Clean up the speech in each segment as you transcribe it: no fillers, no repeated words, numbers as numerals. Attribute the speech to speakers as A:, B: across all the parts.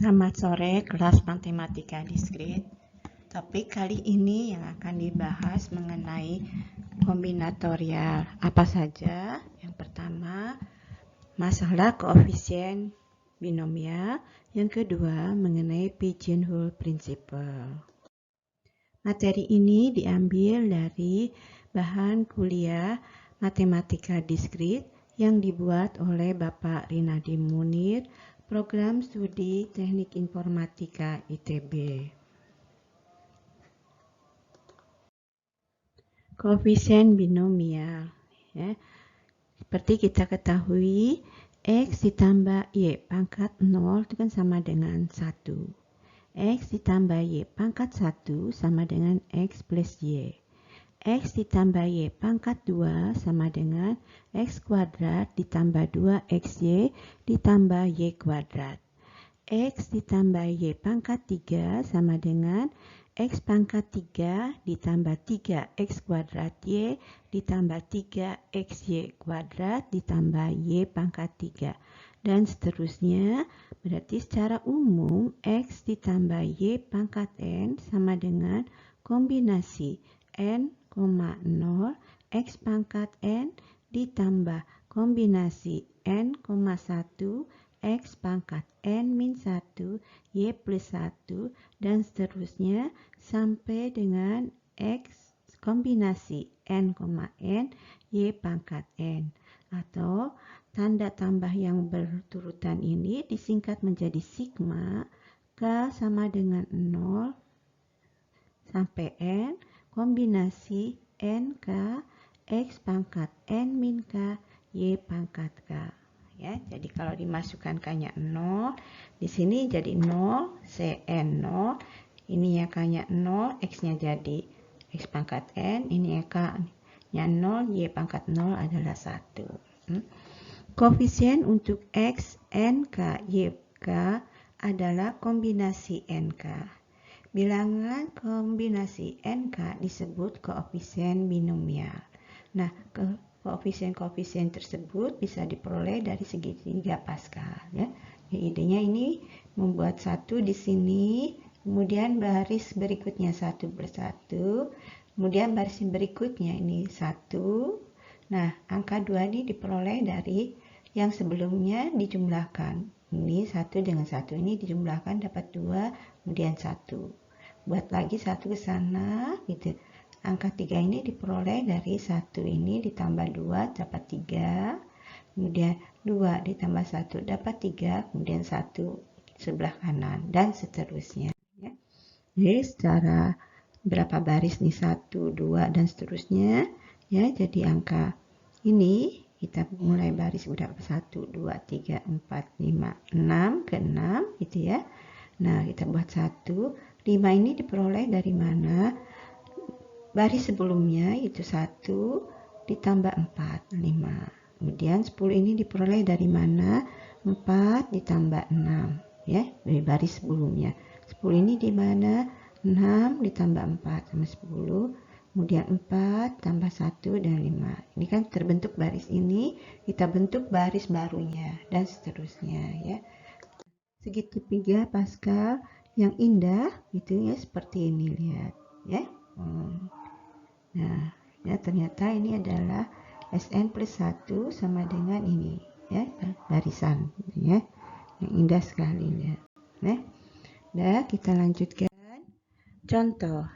A: Selamat sore kelas matematika diskrit. Topik kali ini yang akan dibahas mengenai kombinatorial. Apa saja? Yang pertama, masalah koefisien binomial. Yang kedua, mengenai pigeonhole principle. Materi ini diambil dari bahan kuliah matematika diskrit yang dibuat oleh Bapak Rinadi Munir, Program Studi Teknik Informatika ITB. Koefisien binomial, ya. Seperti kita ketahui, X ditambah Y pangkat 0 itu kan sama dengan 1. X ditambah Y pangkat 1 sama dengan X plus Y. X ditambah Y pangkat 2 sama dengan X kuadrat ditambah 2XY ditambah Y kuadrat. X ditambah Y pangkat 3 sama dengan X pangkat 3 ditambah 3X kuadrat Y ditambah 3XY kuadrat ditambah Y pangkat 3. Dan seterusnya, berarti secara umum X ditambah Y pangkat N sama dengan kombinasi N, 0 X pangkat N ditambah kombinasi N, 1 X pangkat N min 1 Y plus 1 dan seterusnya sampai dengan X kombinasi N, N Y pangkat N, atau tanda tambah yang berturutan ini disingkat menjadi sigma. K sama dengan 0 sampai N kombinasi NK X pangkat N min K Y pangkat K. Ya, jadi kalau dimasukkan K-nya 0, di sini jadi 0, CN 0, ini ya K-nya 0, X-nya jadi X pangkat N, ini ya K-nya 0, Y pangkat 0 adalah 1. Koefisien untuk X, N, K, Y, K adalah kombinasi NK. Bilangan kombinasi NK disebut koefisien binomial. Nah, koefisien-koefisien tersebut bisa diperoleh dari segitiga Pascal. Ya. Idenya ini membuat satu di sini, kemudian baris berikutnya satu bersatu, kemudian baris berikutnya ini satu. Nah, angka 2 ini diperoleh dari yang sebelumnya dijumlahkan. Ini satu dengan satu ini dijumlahkan dapat 2, kemudian 1. Buat lagi satu ke sana gitu. Angka 3 ini diperoleh dari 1 ini ditambah 2 dapat 3, kemudian 2 ditambah 1 dapat 3, kemudian 1 sebelah kanan dan seterusnya ya. Jadi secara berapa baris nih 1, 2 dan seterusnya ya. Jadi angka ini kita mulai baris berapa 1, 2, 3, 4, 5, 6 ke 6 gitu ya. Nah, kita buat 1. 5 ini diperoleh dari mana? Baris sebelumnya itu 1 ditambah 4, 5. Kemudian 10 ini diperoleh dari mana? 4 ditambah 6, ya, dari baris sebelumnya. 10 ini di mana? 6 ditambah 4 sama 10. Kemudian 4 tambah 1 dan 5. Ini kan terbentuk baris ini, kita bentuk baris barunya dan seterusnya ya. Segitiga Pascal yang indah gitu ya, seperti ini, lihat ya. Nah ya, ternyata ini adalah Sn plus 1 sama dengan ini ya, barisan ya, yang indah sekali ya. Nah, kita lanjutkan contoh.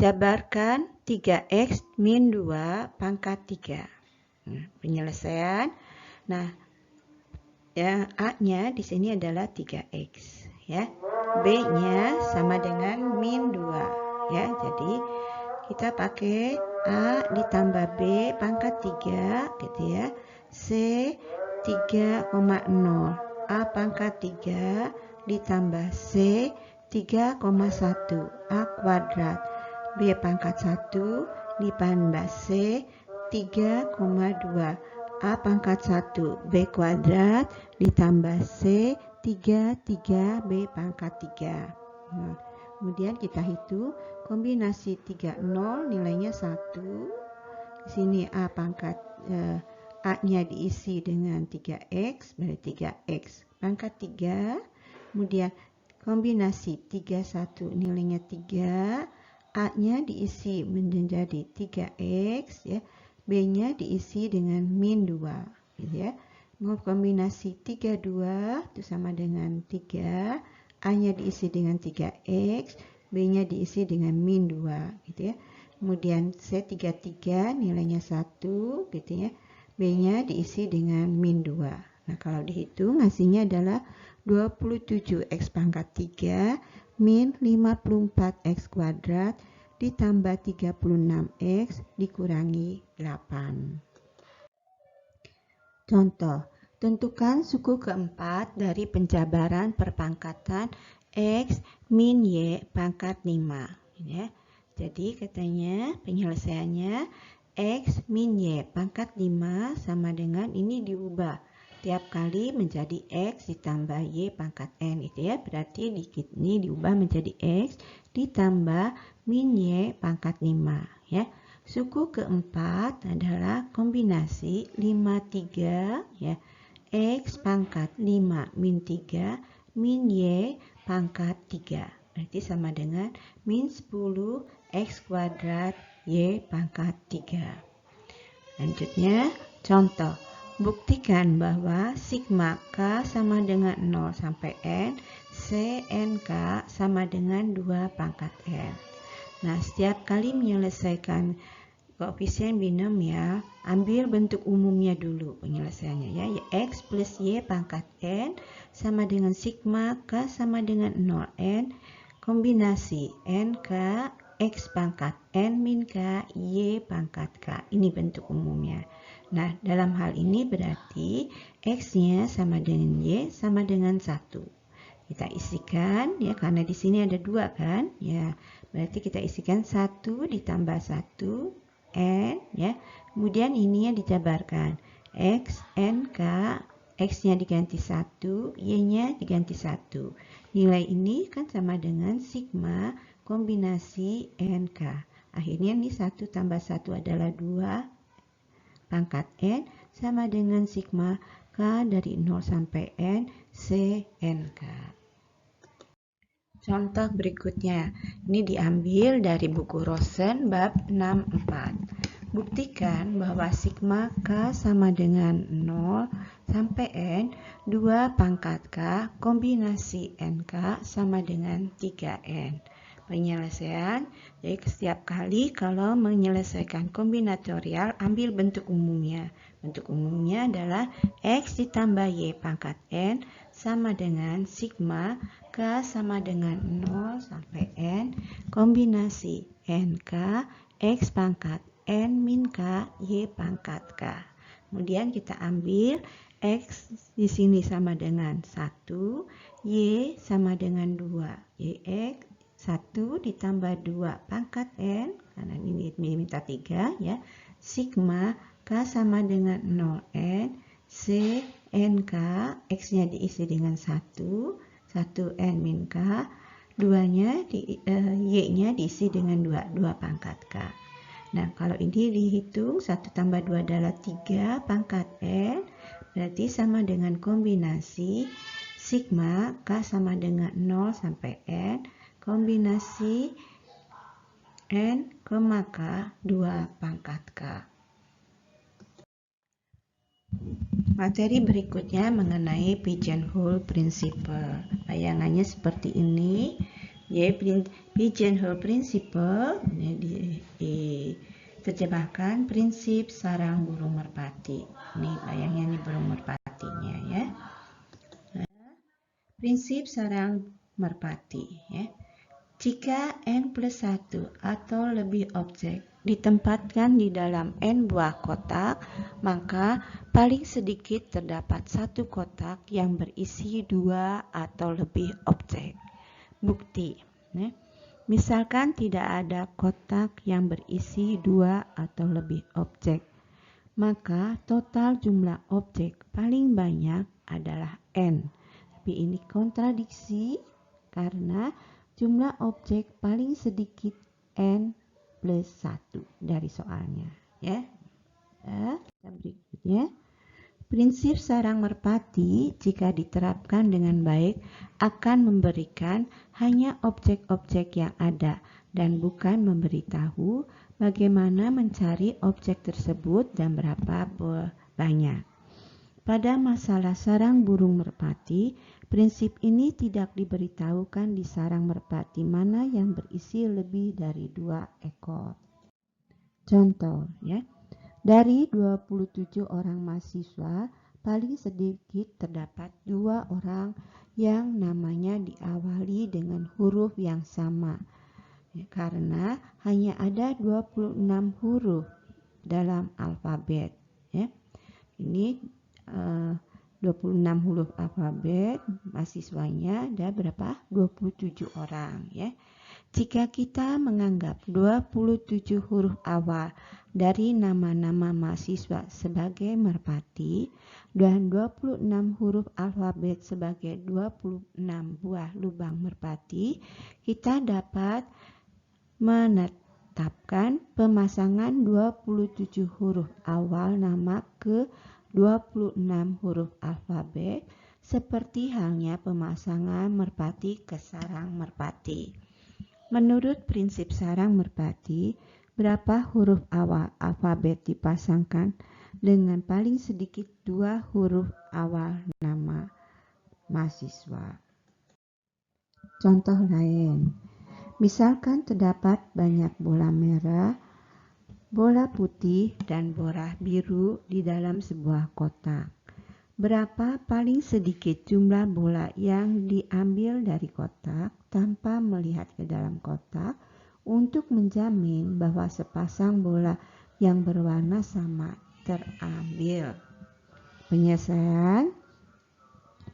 A: Jabarkan 3x min 2 pangkat 3. Penyelesaian. Nah, ya, A-nya di sini adalah 3x ya. B-nya sama dengan min 2 ya. Jadi kita pakai A ditambah B pangkat 3 gitu ya. C 3,0. A pangkat 3 ditambah C 3,1. A kuadrat. B pangkat 1 ditambah C 3,2. A pangkat 1 B kuadrat ditambah C 3 B pangkat 3. Nah, kemudian kita hitung kombinasi 30 nilainya 1. Di sini A pangkat A-nya diisi dengan 3x, berarti 3x pangkat 3. Kemudian kombinasi 31 nilainya 3, A-nya diisi menjadi 3X, ya. B-nya diisi dengan min 2, gitu ya. Kombinasi 32 itu sama dengan 3, A-nya diisi dengan 3X, B-nya diisi dengan min 2, gitu ya. Kemudian C33 nilainya 1, gitu ya. B-nya diisi dengan min 2. Nah, kalau dihitung hasilnya adalah 27x pangkat 3 min 54x kuadrat ditambah 36x dikurangi 8. Contoh, tentukan suku keempat dari penjabaran perpangkatan x min y pangkat 5. Ya. Jadi katanya penyelesaiannya x min y pangkat 5 sama dengan ini diubah tiap kali menjadi x ditambah y pangkat n, itu ya. Berarti ini diubah menjadi x ditambah min y pangkat 5, ya. Suku keempat adalah kombinasi 53, ya. X pangkat 5 min 3 min y pangkat 3. Berarti sama dengan min 10 x kuadrat y pangkat 3. Lanjutnya, contoh. Buktikan bahwa sigma K sama dengan 0 sampai N, CNK sama dengan 2 pangkat N. Nah, setiap kali menyelesaikan koefisien binomial, ambil bentuk umumnya dulu penyelesaiannya, ya. X plus Y pangkat N sama dengan sigma K sama dengan 0N, kombinasi NK X pangkat N min K Y pangkat K. Ini bentuk umumnya. Nah, dalam hal ini berarti X-nya sama dengan Y sama dengan 1. Kita isikan, ya, karena di sini ada 2 kan, ya. Berarti kita isikan 1 ditambah 1 N, ya. Kemudian ininya dijabarkan. X, N, K, X-nya diganti 1, Y-nya diganti 1. Nilai ini kan sama dengan sigma kombinasi NK. Akhirnya ini 1 tambah 1 adalah 2 pangkat N sama dengan sigma K dari 0 sampai N CNK. Contoh berikutnya, ini diambil dari buku Rosen bab 64. Buktikan bahwa sigma K sama dengan 0 sampai N, 2 pangkat K kombinasi NK sama dengan 3N. Penyelesaian, jadi setiap kali kalau menyelesaikan kombinatorial, ambil bentuk umumnya. Bentuk umumnya adalah X ditambah Y pangkat N sama dengan sigma K sama dengan 0 sampai N, kombinasi NK X pangkat N min K Y pangkat K. Kemudian kita ambil X di sini sama dengan 1, Y sama dengan 2, YX 1 ditambah 2 pangkat N, karena ini minta 3, ya. Sigma K sama dengan 0N, C NK, X-nya diisi dengan 1 N min K, Y-nya diisi dengan 2 pangkat K. Nah, kalau ini dihitung 1 tambah 2 adalah 3 pangkat N, berarti sama dengan kombinasi sigma K sama dengan 0 sampai N, kombinasi N, K 2 pangkat K. Materi berikutnya mengenai pigeonhole principle. Bayangannya seperti ini. Pigeonhole principle diterjemahkan prinsip sarang burung merpati. Ini bayangnya ini burung merpatinya, ya. Prinsip sarang merpati, ya. Jika N plus 1 atau lebih objek ditempatkan di dalam N buah kotak, maka paling sedikit terdapat satu kotak yang berisi 2 atau lebih objek. Bukti, ya. Misalkan tidak ada kotak yang berisi 2 atau lebih objek, maka total jumlah objek paling banyak adalah N. Tapi ini kontradiksi karena jumlah objek paling sedikit N plus 1 dari soalnya, ya. Kita berikutnya. Prinsip sarang merpati jika diterapkan dengan baik akan memberikan hanya objek-objek yang ada dan bukan memberitahu bagaimana mencari objek tersebut dan berapa banyak. Pada masalah sarang burung merpati, prinsip ini tidak diberitahukan di sarang merpati mana yang berisi lebih dari 2 ekor. Contoh ya. Dari 27 orang mahasiswa, paling sedikit terdapat 2 orang yang namanya diawali dengan huruf yang sama. Ya, karena hanya ada 26 huruf dalam alfabet. Ya. Ini 26 huruf alfabet, mahasiswanya ada berapa? 27 orang. Ya. Jika kita menganggap 27 huruf awal dari nama-nama mahasiswa sebagai merpati dan 26 huruf alfabet sebagai 26 buah lubang merpati, kita dapat menetapkan pemasangan 27 huruf awal nama ke 26 huruf alfabet seperti halnya pemasangan merpati ke sarang merpati. Menurut prinsip sarang merpati, berapa huruf awal alfabet dipasangkan dengan paling sedikit 2 huruf awal nama mahasiswa. Contoh lain, misalkan terdapat banyak bola merah, bola putih, dan bola biru di dalam sebuah kotak. Berapa paling sedikit jumlah bola yang diambil dari kotak tanpa melihat ke dalam kotak untuk menjamin bahwa sepasang bola yang berwarna sama terambil? Penyelesaian: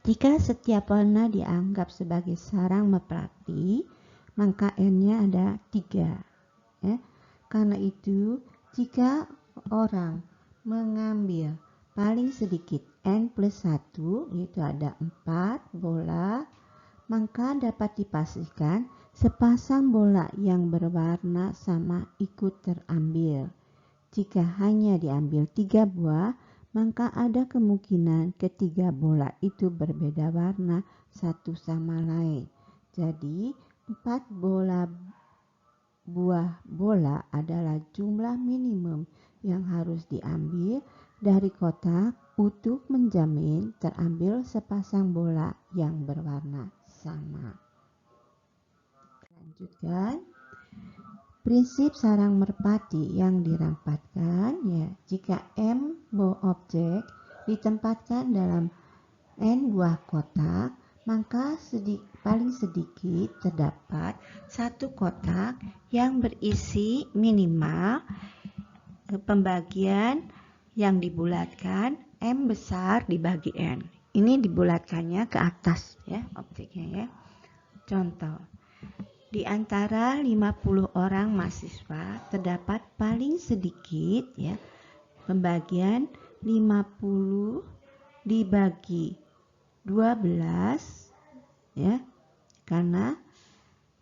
A: jika setiap warna dianggap sebagai sarang merpati, maka N-nya ada 3. Ya. Karena itu, jika orang mengambil paling sedikit N plus 1, yaitu ada 4 bola, maka dapat dipastikan sepasang bola yang berwarna sama ikut terambil. Jika hanya diambil 3 buah, maka ada kemungkinan ketiga bola itu berbeda warna satu sama lain. Jadi, 4 buah bola adalah jumlah minimum yang harus diambil dari kotak untuk menjamin terambil sepasang bola yang berwarna sama. Lanjutkan. Prinsip sarang merpati yang dirampatkan, ya, jika M objek ditempatkan dalam N buah kotak, maka paling sedikit terdapat 1 kotak yang berisi minimal pembagian yang dibulatkan M besar dibagi N. Ini dibulatkannya ke atas ya objeknya ya. Contoh, di antara 50 orang mahasiswa terdapat paling sedikit ya pembagian 50 dibagi 12 ya, karena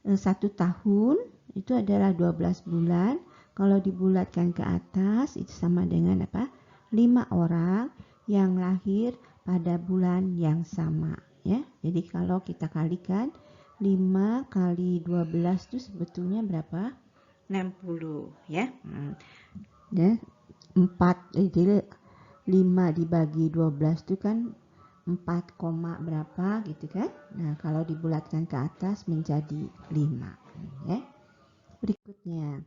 A: 1 tahun itu adalah 12 bulan. Kalau dibulatkan ke atas itu sama dengan apa? 5 orang yang lahir pada bulan yang sama ya. Jadi kalau kita kalikan 5 kali 12 itu sebetulnya berapa? 60 ya. Ya 4 jadi 5 dibagi 12 itu kan 4, berapa gitu kan. Nah, kalau dibulatkan ke atas menjadi 5 ya. Berikutnya,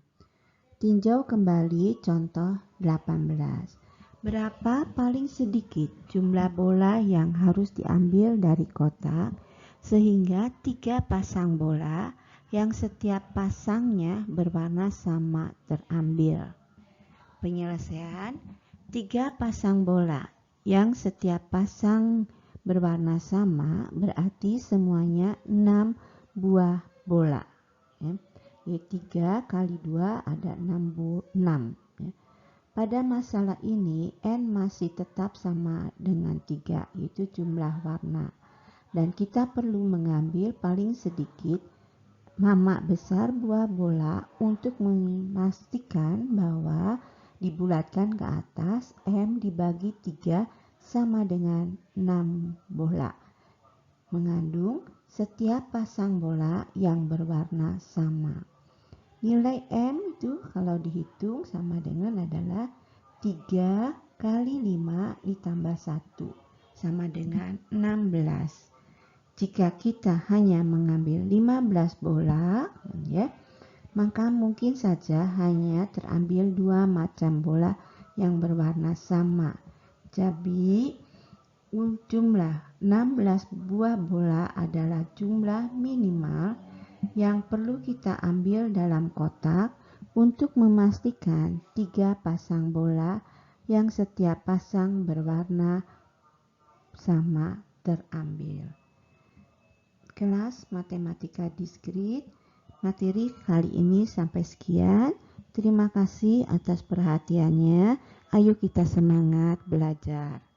A: tinjau kembali contoh 18. Berapa paling sedikit jumlah bola yang harus diambil dari kotak sehingga 3 pasang bola yang setiap pasangnya berwarna sama terambil? Penyelesaian: 3 pasang bola yang setiap pasang berwarna sama berarti semuanya 6 buah bola. Ya. Jadi 3 kali 2 ada 6. Ya. Pada masalah ini N masih tetap sama dengan 3, yaitu jumlah warna. Dan kita perlu mengambil paling sedikit mama besar buah bola untuk memastikan bahwa dibulatkan ke atas M dibagi 3 sama dengan 6 bola. Mengandung setiap pasang bola yang berwarna sama. Nilai M itu kalau dihitung sama dengan adalah 3 kali 5 ditambah 1 sama dengan 16. Jika kita hanya mengambil 15 bola, ya, maka mungkin saja hanya terambil 2 macam bola yang berwarna sama. Jadi, jumlah 16 buah bola adalah jumlah minimal yang perlu kita ambil dalam kotak untuk memastikan 3 pasang bola yang setiap pasang berwarna sama terambil. Kelas Matematika Diskrit materi kali ini sampai sekian. Terima kasih atas perhatiannya. Ayo kita semangat belajar.